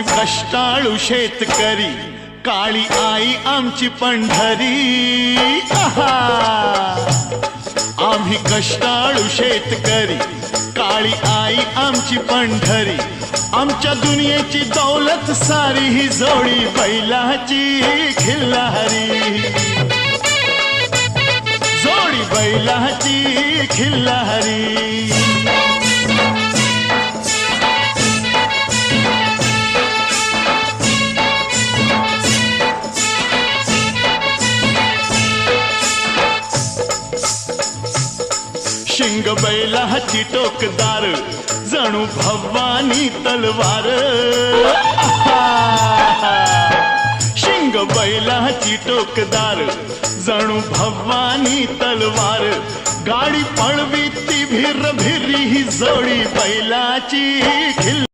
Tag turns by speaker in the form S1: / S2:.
S1: आम्ही कष्टाळू शेतकरी, काळी आई आमची पंढरी. आहा! आम्ही कष्टाळू शेतकरी, काळी आई आमची पंढरी. आमच्या दुनियेची दौलत सारी ही जोडी बैलाची खिल्लारी, जोडी बैलाची खिल्लारी. शिंग बैलाची टोकदार, जणू भवानी तलवार. शिंग बैलाची टोकदार, जणू भवानी तलवार. गाडी पळवी ती भिर भिरी, ही जोडी बैलाची खिल्लारी.